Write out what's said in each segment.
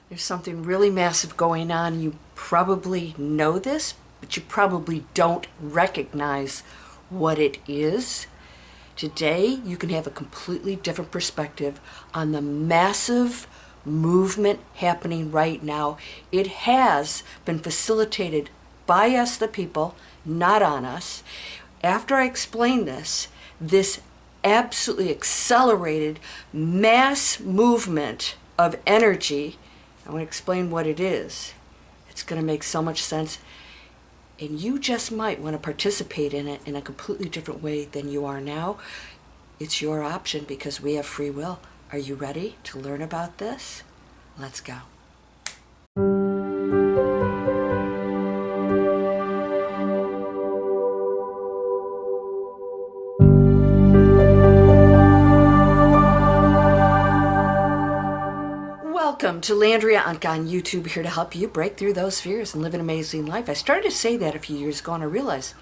There's something really massive going on. You probably know this, but you probably don't recognize what it is. Today, you can have a completely different perspective on the massive movement happening right now. It has been facilitated by us, the people, not on us. After I explain this absolutely accelerated mass movement of energy, I want to explain what it is. It's going to make so much sense. And you just might want to participate in it in a completely different way than you are now. It's your option because we have free will. Are you ready to learn about this? Let's go. Welcome to Landria, Onkka on YouTube, here to help you break through those fears and live an amazing life. I started to say that a few years ago and I realized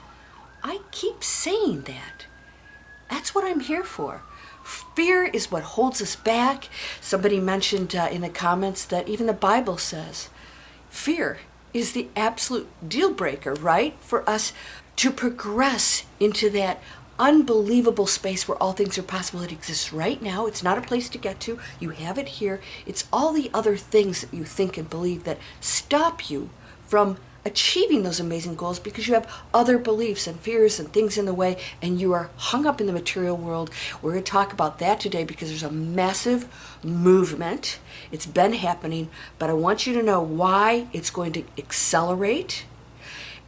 I keep saying that. That's what I'm here for. Fear is what holds us back. Somebody mentioned in the comments that even the Bible says fear is the absolute deal breaker, right? For us to progress into that unbelievable space where all things are possible. It exists right now. It's not a place to get to. You have it here. It's all the other things that you think and believe that stop you from achieving those amazing goals because you have other beliefs and fears and things in the way, and you are hung up in the material world. We're going to talk about that today because there's a massive movement. It's been happening, but I want you to know why it's going to accelerate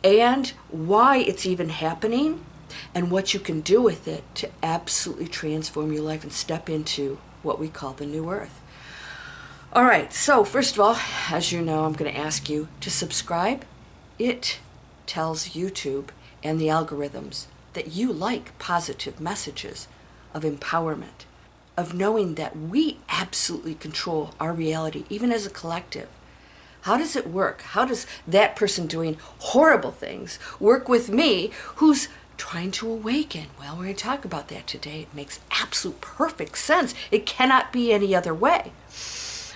and why it's even happening, and what you can do with it to absolutely transform your life and step into what we call the new earth. All right, so first of all, as you know, I'm going to ask you to subscribe. It tells YouTube and the algorithms that you like positive messages of empowerment, of knowing that we absolutely control our reality, even as a collective. How does it work? How does that person doing horrible things work with me who's trying to awaken? Well, we're going to talk about that today. It makes absolute perfect sense. It cannot be any other way.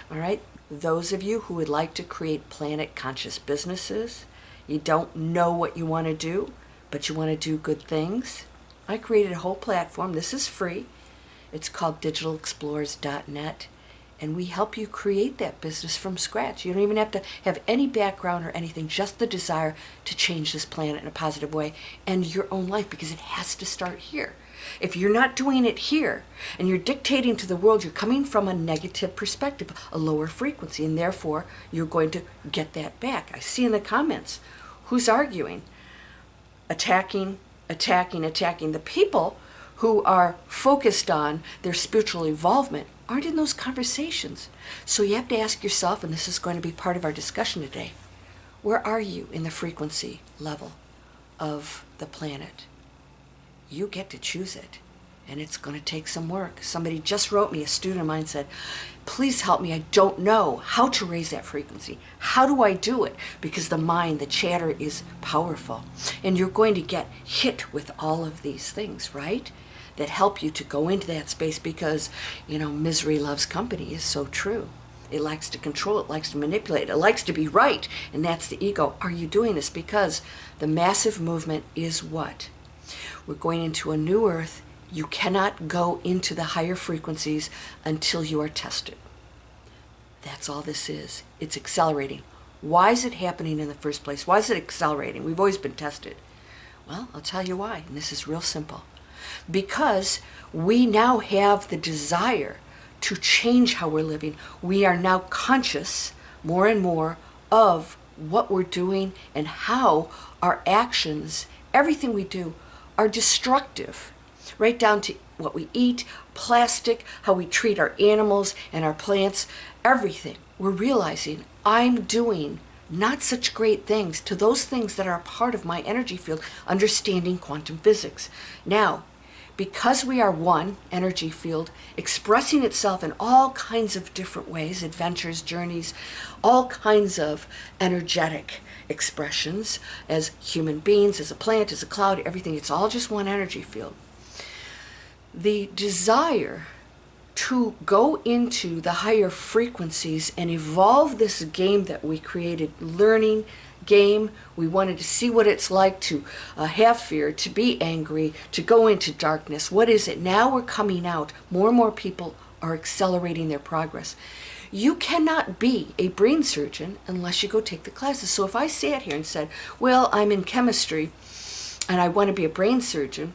All right, those of you who would like to create planet conscious businesses, you don't know what you want to do, but you want to do good things, I created a whole platform. This is free. It's called digitalexplorers.net. And we help you create that business from scratch. You don't even have to have any background or anything, just the desire to change this planet in a positive way and your own life, because it has to start here. If you're not doing it here and you're dictating to the world, you're coming from a negative perspective, a lower frequency, and therefore you're going to get that back. I see in the comments who's arguing, attacking. The people who are focused on their spiritual involvement aren't in those conversations. So you have to ask yourself, and this is going to be part of our discussion today, where are you in the frequency level of the planet? You get to choose it, and it's going to take some work. Somebody just wrote me, a student of mine said, please help me, I don't know how to raise that frequency. How do I do it? Because the mind, the chatter is powerful. And you're going to get hit with all of these things, right? That help you to go into that space because, misery loves company is so true. It likes to control, it likes to manipulate, it likes to be right, and that's the ego. Are you doing this? Because the massive movement is what? We're going into a new earth. You cannot go into the higher frequencies until you are tested. That's all this is. It's accelerating. Why is it happening in the first place? Why is it accelerating? We've always been tested. Well, I'll tell you why, and this is real simple. Because we now have the desire to change how we're living. We are now conscious more and more of what we're doing and how our actions, everything we do, are destructive. Right down to what we eat, plastic, how we treat our animals and our plants, everything. We're realizing I'm doing not such great things to those things that are a part of my energy field, understanding quantum physics. Now, because we are one energy field expressing itself in all kinds of different ways, adventures, journeys, all kinds of energetic expressions as human beings, as a plant, as a cloud, everything, it's all just one energy field. The desire to go into the higher frequencies and evolve this game that we created, learning game. We wanted to see what it's like to have fear, to be angry, to go into darkness. What is it? Now we're coming out. More and more people are accelerating their progress. You cannot be a brain surgeon unless you go take the classes. So if I sat here and said, well, I'm in chemistry and I want to be a brain surgeon,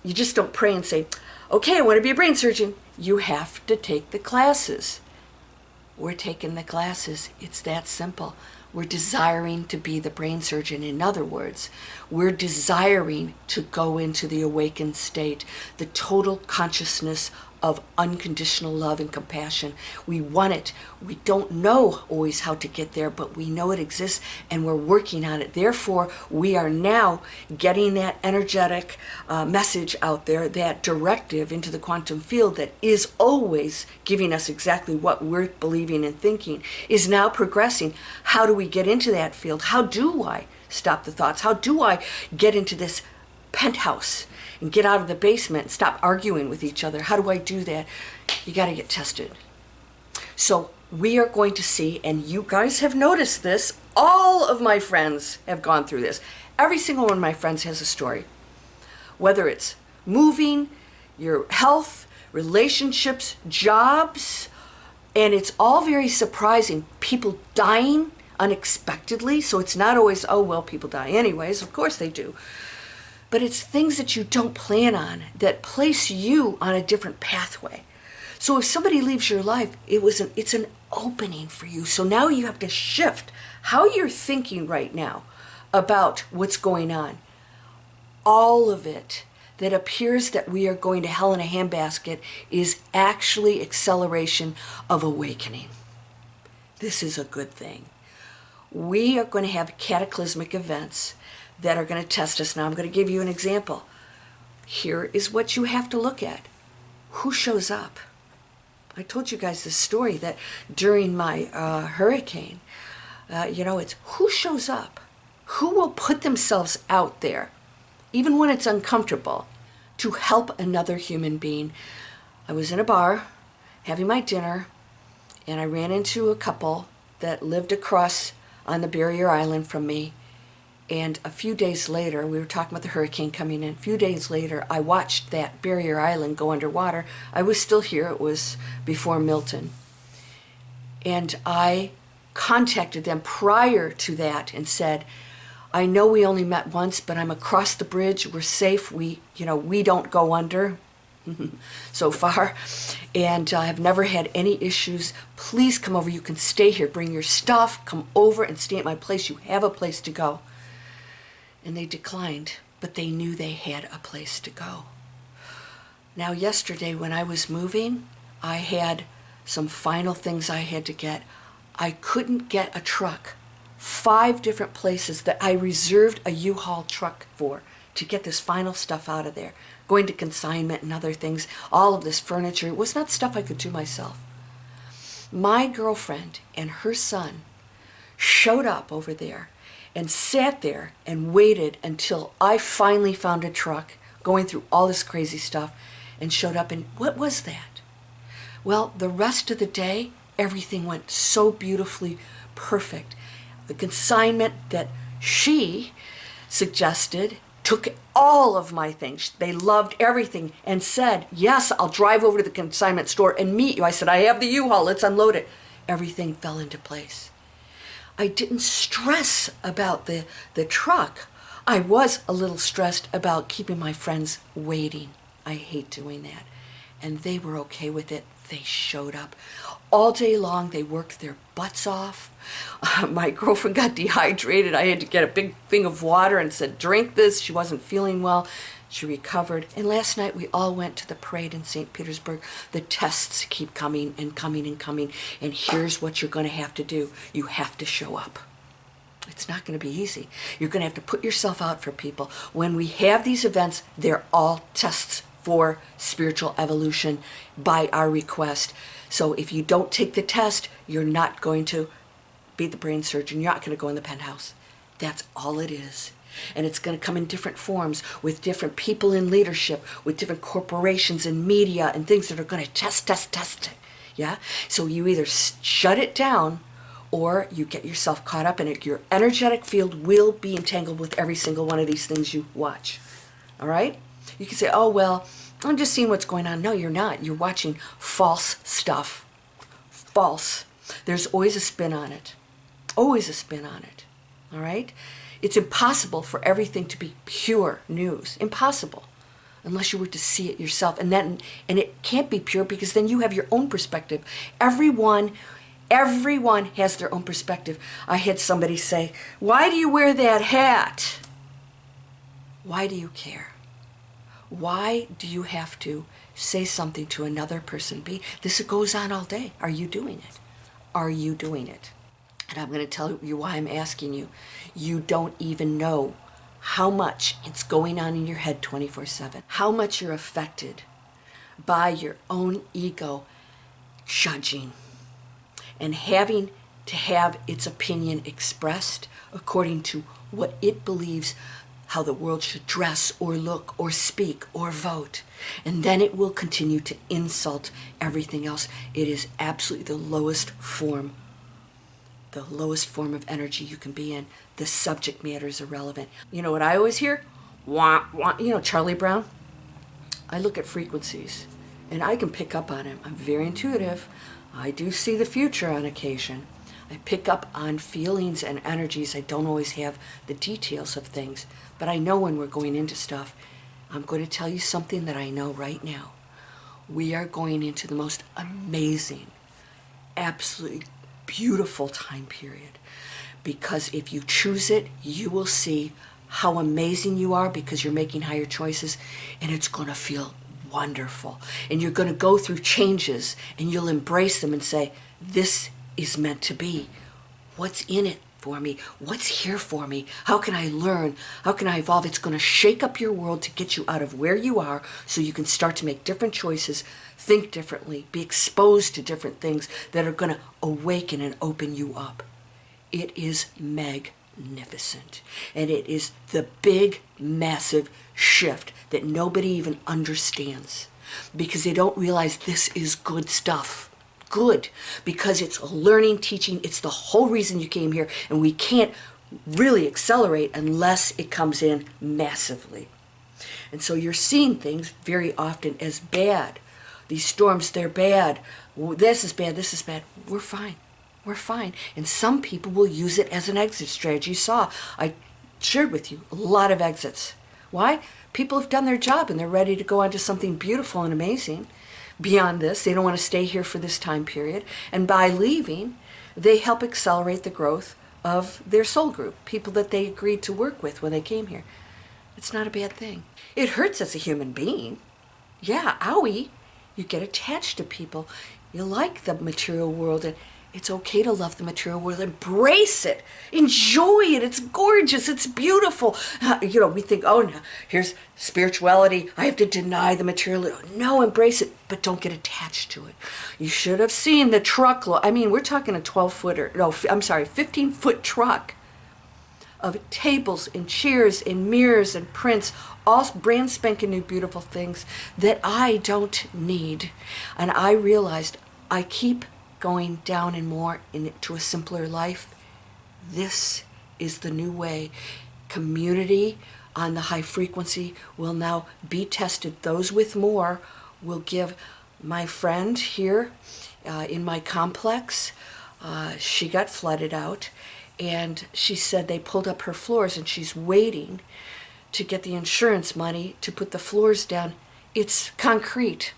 you just don't pray and say, okay, I want to be a brain surgeon. You have to take the classes. We're taking the classes. It's that simple. We're desiring to be the brain surgeon. In other words, we're desiring to go into the awakened state, the total consciousness of unconditional love and compassion. We want it. We don't know always how to get there, but we know it exists and we're working on it. Therefore, we are now getting that energetic message out there, that directive into the quantum field that is always giving us exactly what we're believing and thinking, is now progressing. How do we get into that field? How do I stop the thoughts? How do I get into this penthouse and get out of the basement and stop arguing with each other? How do I do that? You got to get tested. So we are going to see, and you guys have noticed this, all of my friends have gone through this. Every single one of my friends has a story. Whether it's moving, your health, relationships, jobs, and it's all very surprising. People dying unexpectedly, so it's not always, oh, well, people die anyways. Of course they do. But it's things that you don't plan on that place you on a different pathway. So if somebody leaves your life, it's an opening for you. So now you have to shift how you're thinking right now about what's going on. All of it that appears that we are going to hell in a handbasket is actually acceleration of awakening. This is a good thing. We are going to have cataclysmic events that are going to test us. Now I'm going to give you an example. Here is what you have to look at. Who shows up? I told you guys this story that during my hurricane, it's who shows up? Who will put themselves out there, even when it's uncomfortable, to help another human being? I was in a bar having my dinner, and I ran into a couple that lived across on the barrier island from me. And a few days later, we were talking about the hurricane coming in. A few days later, I watched that barrier island go underwater. I was still here. It was before Milton. And I contacted them prior to that and said, I know we only met once, but I'm across the bridge. We're safe. We don't go under so far. And I've never had any issues. Please come over. You can stay here. Bring your stuff. Come over and stay at my place. You have a place to go. And they declined, but they knew they had a place to go. Now, yesterday when I was moving, I had some final things I had to get. I couldn't get a truck. 5 different places that I reserved a U-Haul truck for to get this final stuff out of there. Going to consignment and other things, all of this furniture. It was not stuff I could do myself. My girlfriend and her son showed up over there and sat there and waited until I finally found a truck going through all this crazy stuff and showed up. And what was that? Well, the rest of the day, everything went so beautifully perfect. The consignment that she suggested took all of my things. They loved everything and said, yes, I'll drive over to the consignment store and meet you. I said, I have the U-Haul, let's unload it. Everything fell into place. I didn't stress about the truck. I was a little stressed about keeping my friends waiting. I hate doing that. And they were okay with it. They showed up. All day long, they worked their butts off. My girlfriend got dehydrated. I had to get a big thing of water and said, drink this. She wasn't feeling well. She recovered. And last night, we all went to the parade in St. Petersburg. The tests keep coming and coming and coming. And here's what you're going to have to do. You have to show up. It's not going to be easy. You're going to have to put yourself out for people. When we have these events, they're all tests for spiritual evolution by our request. So if you don't take the test, you're not going to be the brain surgeon. You're not going to go in the penthouse. That's all it is. And it's going to come in different forms with different people in leadership, with different corporations and media and things that are going to test it. Yeah? So you either shut it down or you get yourself caught up in it. Your energetic field will be entangled with every single one of these things you watch. All right? You can say, oh, well, I'm just seeing what's going on. No, you're not. You're watching false stuff. False. There's always a spin on it. Always a spin on it. All right? It's impossible for everything to be pure news. Impossible. Unless you were to see it yourself. And it can't be pure because then you have your own perspective. Everyone has their own perspective. I had somebody say, why do you wear that hat? Why do you care? Why do you have to say something to another person? This goes on all day. Are you doing it? Are you doing it? And I'm going to tell you why I'm asking you. You don't even know how much it's going on in your head 24/7. How much you're affected by your own ego judging and having to have its opinion expressed according to what it believes how the world should dress or look or speak or vote. And then it will continue to insult everything else. It is absolutely the lowest form of energy you can be in. The subject matter is irrelevant. You know what I always hear? Wah, wah. You know Charlie Brown? I look at frequencies and I can pick up on them. I'm very intuitive. I do see the future on occasion. I pick up on feelings and energies. I don't always have the details of things, but I know when we're going into stuff. I'm going to tell you something that I know right now. We are going into the most amazing, absolutely beautiful time period. Because if you choose it, you will see how amazing you are because you're making higher choices, and it's going to feel wonderful. And you're going to go through changes and you'll embrace them and say, this is meant to be. What's in it for me? What's here for me? How can I learn? How can I evolve? It's going to shake up your world to get you out of where you are so you can start to make different choices, think differently, be exposed to different things that are going to awaken and open you up. It is magnificent. And it is the big, massive shift that nobody even understands because they don't realize this is good stuff. Good, because it's learning, teaching. It's the whole reason you came here, and we can't really accelerate unless it comes in massively. And so you're seeing things very often as bad. These storms, they're bad. This is bad, this is bad. We're fine. We're fine. And some people will use it as an exit strategy. You saw, I shared with you a lot of exits. Why? People have done their job and they're ready to go on to something beautiful and amazing. Beyond this, they don't want to stay here for this time period. And by leaving, they help accelerate the growth of their soul group, people that they agreed to work with when they came here. It's not a bad thing. It hurts as a human being. Yeah, owie. You get attached to people. You like the material world, and it's okay to love the material world. Embrace it. Enjoy it. It's gorgeous. It's beautiful. We think, oh, no, here's spirituality. I have to deny the material. No, embrace it, but don't get attached to it. You should have seen the truckload. I mean, we're talking a 15-foot truck of tables and chairs and mirrors and prints, all brand spanking new beautiful things that I don't need. And I realized I keep going down and more into a simpler life. This is the new way. Community on the high frequency will now be tested. Those with more will give. My friend here in my complex, she got flooded out, and she said they pulled up her floors and she's waiting to get the insurance money to put the floors down. It's concrete.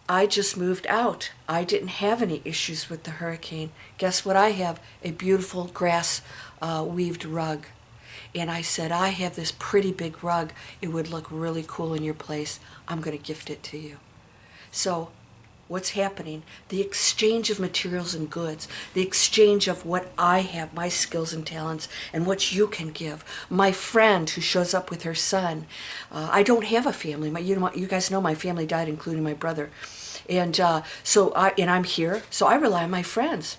I just moved out. I didn't have any issues with the hurricane. Guess what I have? A beautiful grass weaved rug. And I said, I have this pretty big rug. It would look really cool in your place. I'm going to gift it to you. So what's happening? The exchange of materials and goods, the exchange of what I have, my skills and talents, and what you can give. My friend who shows up with her son. I don't have a family. You guys know my family died, including my brother. And I'm here, so I rely on my friends.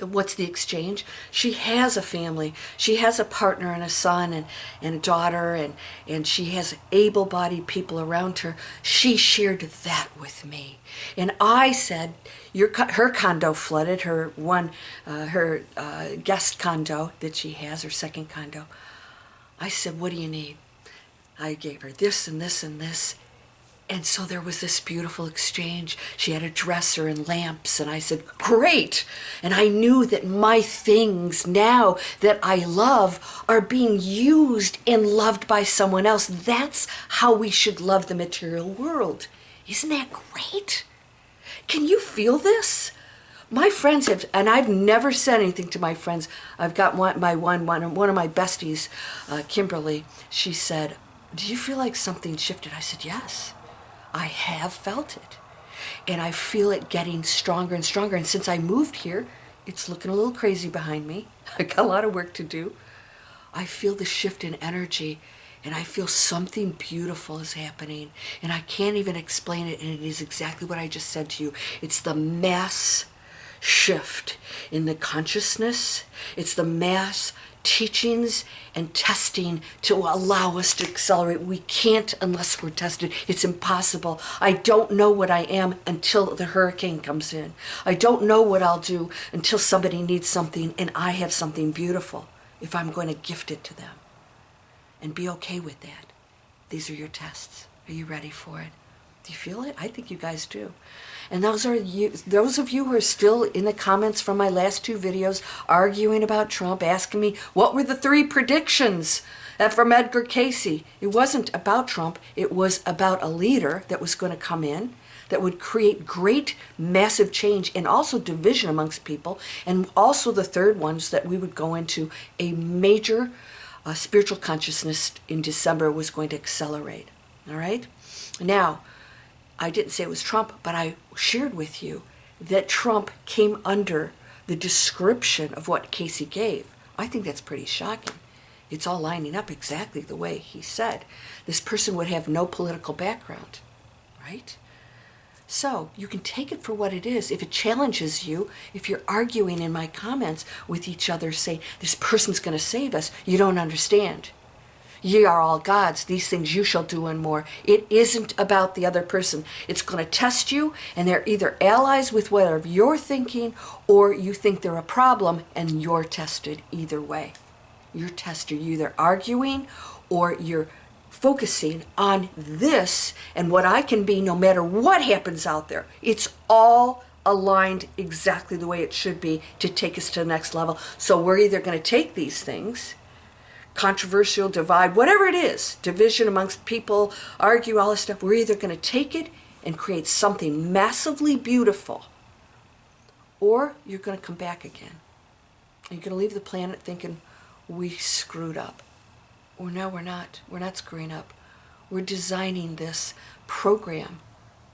What's the exchange? She has a family. She has a partner and a son and a daughter, and she has able-bodied people around her. She shared that with me. And I said, her condo flooded, her guest condo that she has, her second condo. I said, what do you need? I gave her this and this and this. And so there was this beautiful exchange. She had a dresser and lamps, and I said, great. And I knew that my things now that I love are being used and loved by someone else. That's how we should love the material world. Isn't that great? Can you feel this? My friends have, and I've never said anything to my friends. I've got one of my besties, Kimberly. She said, do you feel like something shifted? I said, yes. I have felt it, and I feel it getting stronger and stronger. And since I moved here, it's looking a little crazy behind me. I got a lot of work to do. I feel the shift in energy, and I feel something beautiful is happening, and I can't even explain it, and it is exactly what I just said to you. It's the mass shift in the consciousness. It's the mass teachings and testing to allow us to accelerate. We can't unless we're tested. It's impossible. I don't know what I am until the hurricane comes in. I don't know what I'll do until somebody needs something and I have something beautiful, if I'm going to gift it to them. And be okay with that. These are your tests. Are you ready for it? Do you feel it? I think you guys do. And those of you who are still in the comments from my last two videos arguing about Trump, asking me, what were the 3 predictions from Edgar Casey? It wasn't about Trump. It was about a leader that was going to come in that would create great, massive change and also division amongst people. And also the third one is that we would go into a major spiritual consciousness in December was going to accelerate. All right? Now, I didn't say it was Trump, but I shared with you that Trump came under the description of what Casey gave. I think that's pretty shocking. It's all lining up exactly the way he said. This person would have no political background, right? So you can take it for what it is. If it challenges you, if you're arguing in my comments with each other, saying, this person's going to save us, you don't understand. Ye are all gods, these things you shall do and more. It isn't about the other person. It's going to test you, and they're either allies with whatever you're thinking, or you think they're a problem, and you're tested either way. You're tested. You're either arguing, or you're focusing on this, and what I can be no matter what happens out there. It's all aligned exactly the way it should be to take us to the next level. So we're either going to take these things, controversial, divide, whatever it is, division amongst people, argue, all this stuff, we're either going to take it and create something massively beautiful, or you're going to come back again. You're going to leave the planet thinking, we screwed up. Or no, we're not. We're not screwing up. We're designing this program.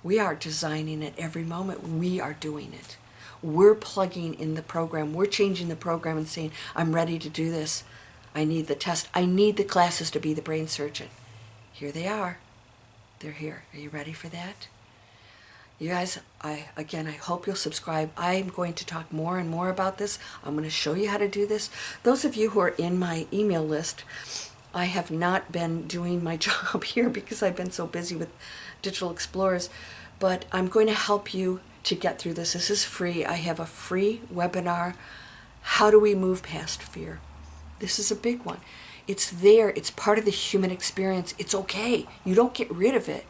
We are designing it every moment. We are doing it. We're plugging in the program. We're changing the program and saying, I'm ready to do this. I need the test. I need the classes to be the brain surgeon. Here they are. They're here. Are you ready for that? You guys, I hope you'll subscribe. I'm going to talk more and more about this. I'm going to show you how to do this. Those of you who are in my email list, I have not been doing my job here because I've been so busy with Digital Explorers, but I'm going to help you to get through this. This is free. I have a free webinar, How Do We Move Past Fear? This is a big one. It's there. It's part of the human experience. It's okay. You don't get rid of it.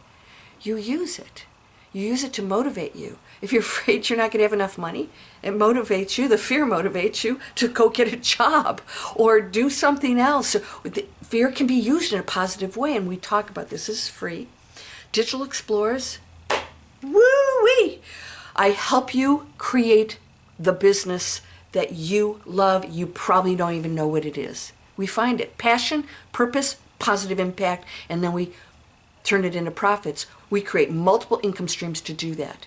You use it. You use it to motivate you. If you're afraid you're not going to have enough money, it motivates you. The fear motivates you to go get a job or do something else. Fear can be used in a positive way, and we talk about this. This is free. Digital Explorers, woo-wee! I help you create the business that you love. You probably don't even know what it is. We find it. Passion, purpose, positive impact, and then we turn it into profits. We create multiple income streams to do that.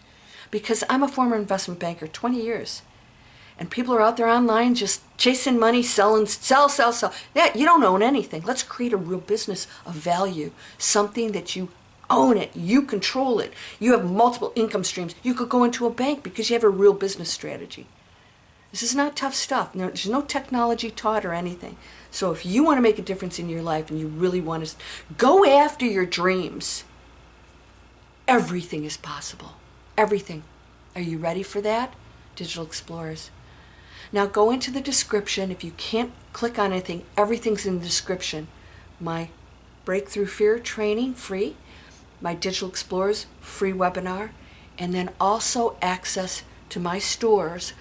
Because I'm a former investment banker, 20 years. And people are out there online just chasing money, selling, sell. Yeah, you don't own anything. Let's create a real business of value. Something that you own it. You control it. You have multiple income streams. You could go into a bank because you have a real business strategy. This is not tough stuff. No, there's no technology taught or anything. So if you want to make a difference in your life and you really want to go after your dreams, everything is possible. Everything. Are you ready for that, Digital Explorers? Now go into the description. If you can't click on anything, everything's in the description. My Breakthrough Fear training, free. My Digital Explorers, free webinar. And then also access to my stores.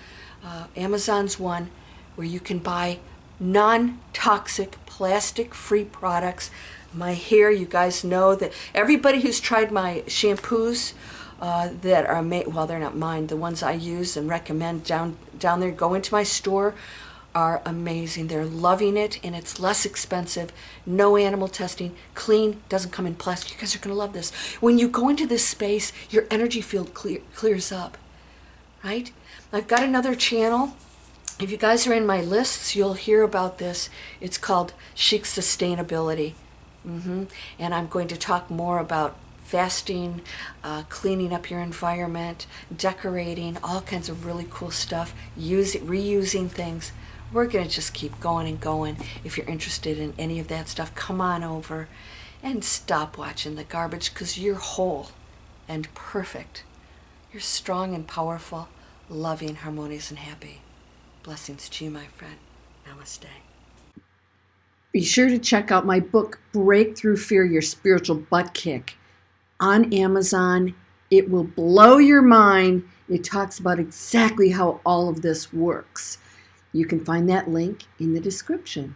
Amazon's one where you can buy non-toxic, plastic-free products. My hair, you guys know that everybody who's tried my shampoos that are made, well, they're not mine, the ones I use and recommend down there, go into my store, are amazing. They're loving it, and it's less expensive, no animal testing, clean, doesn't come in plastic. You guys are going to love this. When you go into this space, your energy field clears up, right? I've got another channel. If you guys are in my lists, you'll hear about this. It's called Chic Sustainability. And I'm going to talk more about fasting, cleaning up your environment, decorating, all kinds of really cool stuff, reusing things. We're going to just keep going and going. If you're interested in any of that stuff, come on over and stop watching the garbage, because you're whole and perfect. You're strong and powerful, loving, harmonious, and happy. Blessings to you, my friend. Namaste. Be sure to check out my book, Breakthrough Fear, Your Spiritual Butt Kick, on Amazon. It will blow your mind. It talks about exactly how all of this works. You can find that link in the description.